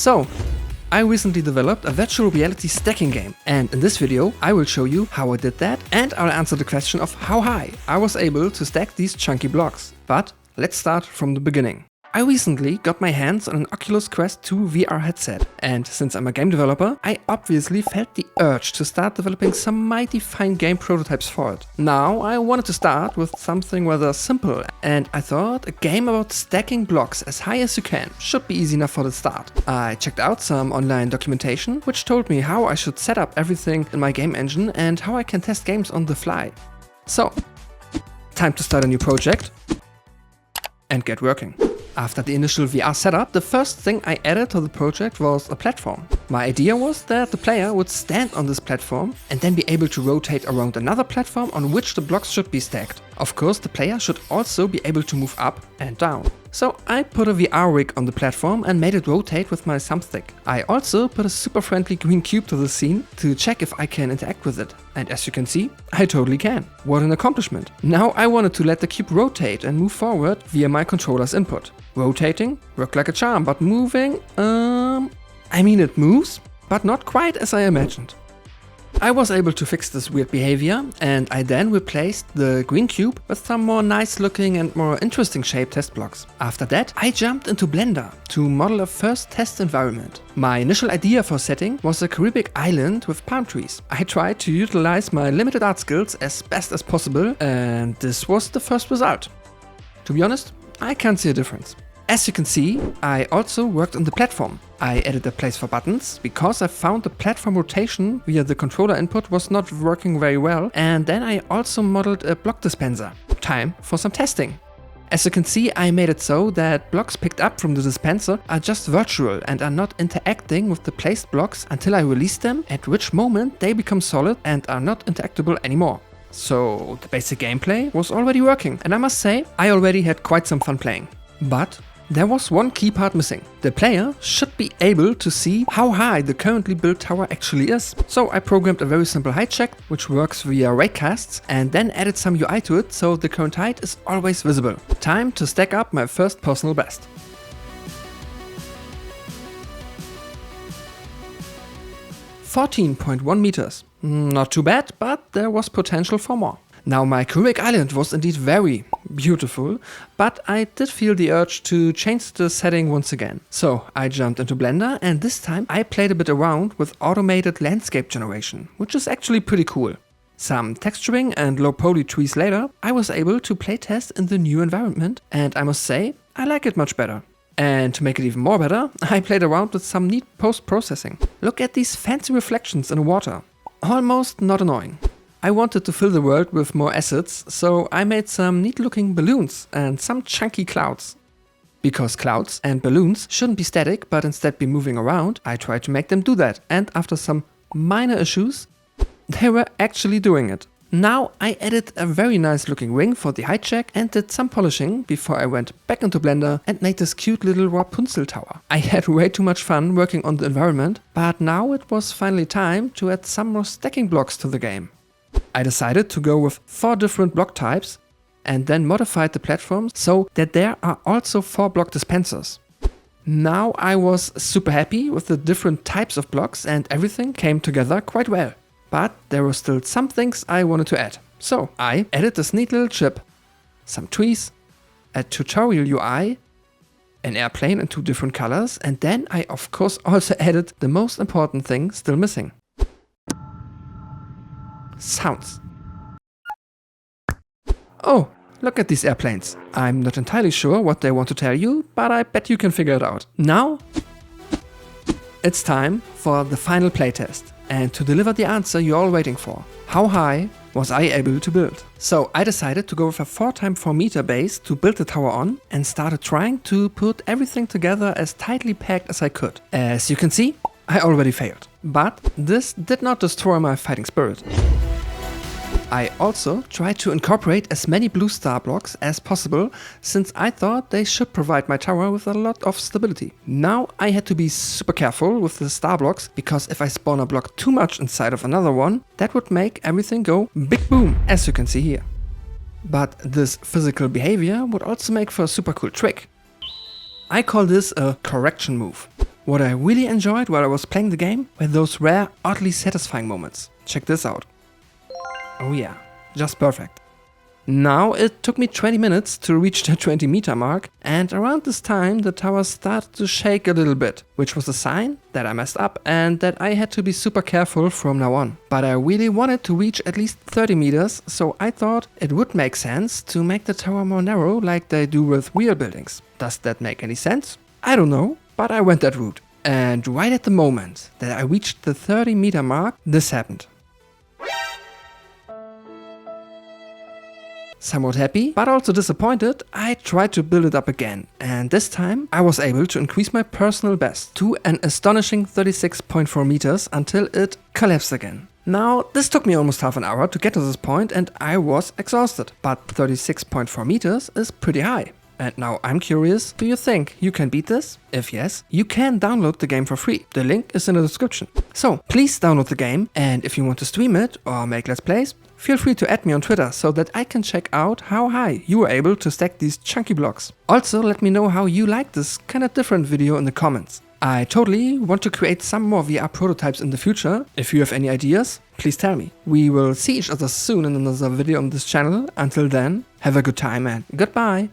So, I recently developed a virtual reality stacking game, and in this video I will show you how I did that, and I'll answer the question of how high I was able to stack these chunky blocks. But let's start from the beginning. I recently got my hands on an Oculus Quest 2 VR headset, and since I'm a game developer, I obviously felt the urge to start developing some mighty fine game prototypes for it. Now I wanted to start with something rather simple, and I thought a game about stacking blocks as high as you can should be easy enough for the start. I checked out some online documentation which told me how I should set up everything in my game engine and how I can test games on the fly. So, time to start a new project and get working. After the initial VR setup, the first thing I added to the project was a platform. My idea was that the player would stand on this platform and then be able to rotate around another platform on which the blocks should be stacked. Of course, the player should also be able to move up and down. So I put a VR rig on the platform and made it rotate with my thumbstick. I also put a super friendly green cube to the scene to check if I can interact with it. And as you can see, I totally can. What an accomplishment. Now I wanted to let the cube rotate and move forward via my controller's input. Rotating worked like a charm, but moving, I mean it moves, but not quite as I imagined. I was able to fix this weird behavior, and I then replaced the green cube with some more nice looking and more interesting shaped test blocks. After that, I jumped into Blender to model a first test environment. My initial idea for setting was a Caribbean island with palm trees. I tried to utilize my limited art skills as best as possible, and this was the first result. To be honest, I can't see a difference. As you can see, I also worked on the platform. I added a place for buttons because I found the platform rotation via the controller input was not working very well, and then I also modeled a block dispenser. Time for some testing. As you can see, I made it so that blocks picked up from the dispenser are just virtual and are not interacting with the placed blocks until I release them, at which moment they become solid and are not interactable anymore. So the basic gameplay was already working, and I must say I already had quite some fun playing. But there was one key part missing. The player should be able to see how high the currently built tower actually is. So I programmed a very simple height check, which works via raycasts, and then added some UI to it so the current height is always visible. Time to stack up my first personal best. (14.1 meters. Not too bad, but there was potential for more. Now my Caribbean island was indeed very beautiful, but I did feel the urge to change the setting once again. So I jumped into Blender, and this time I played a bit around with automated landscape generation, which is actually pretty cool. Some texturing and low poly trees later, I was able to playtest in the new environment, and I must say, I like it much better. And to make it even more better, I played around with some neat post-processing. Look at these fancy reflections in the water. Almost not annoying. I wanted to fill the world with more assets, so I made some neat looking balloons and some chunky clouds. Because clouds and balloons shouldn't be static but instead be moving around, I tried to make them do that, and after some minor issues, they were actually doing it. Now I added a very nice looking ring for the height check and did some polishing before I went back into Blender and made this cute little Rapunzel tower. I had way too much fun working on the environment, but now it was finally time to add some more stacking blocks to the game. I decided to go with 4 different block types and then modified the platforms so that there are also 4 block dispensers. Now I was super happy with the different types of blocks and everything came together quite well. But there were still some things I wanted to add. So I added this neat little chip, some trees, a tutorial UI, an airplane in 2 different colors, and then I of course also added the most important thing still missing. Sounds. Oh, look at these airplanes. I'm not entirely sure what they want to tell you, but I bet you can figure it out. Now, it's time for the final playtest and to deliver the answer you're all waiting for. How high was I able to build? So I decided to go with a 4x4 meter base to build the tower on and started trying to put everything together as tightly packed as I could. As you can see, I already failed. But this did not destroy my fighting spirit. I also tried to incorporate as many blue star blocks as possible, since I thought they should provide my tower with a lot of stability. Now I had to be super careful with the star blocks, because if I spawn a block too much inside of another one, that would make everything go big boom, as you can see here. But this physical behavior would also make for a super cool trick. I call this a correction move. What I really enjoyed while I was playing the game were those rare, oddly satisfying moments. Check this out. Oh yeah, just perfect. Now it took me 20 minutes to reach the 20-meter mark, and around this time the tower started to shake a little bit, which was a sign that I messed up and that I had to be super careful from now on. But I really wanted to reach at least 30 meters, so I thought it would make sense to make the tower more narrow like they do with real buildings. Does that make any sense? I don't know, but I went that route. And right at the moment that I reached the 30-meter mark, this happened. Somewhat happy, but also disappointed, I tried to build it up again, and this time I was able to increase my personal best to an astonishing 36.4 meters until it collapsed again. Now, this took me almost half an hour to get to this point and I was exhausted, but 36.4 meters is pretty high. And now I'm curious, do you think you can beat this? If yes, you can download the game for free. The link is in the description. So please download the game, and if you want to stream it or make let's plays, feel free to add me on Twitter so that I can check out how high you were able to stack these chunky blocks. Also let me know how you like this kind of different video in the comments. I totally want to create some more VR prototypes in the future. If you have any ideas, please tell me. We will see each other soon in another video on this channel. Until then, have a good time and goodbye.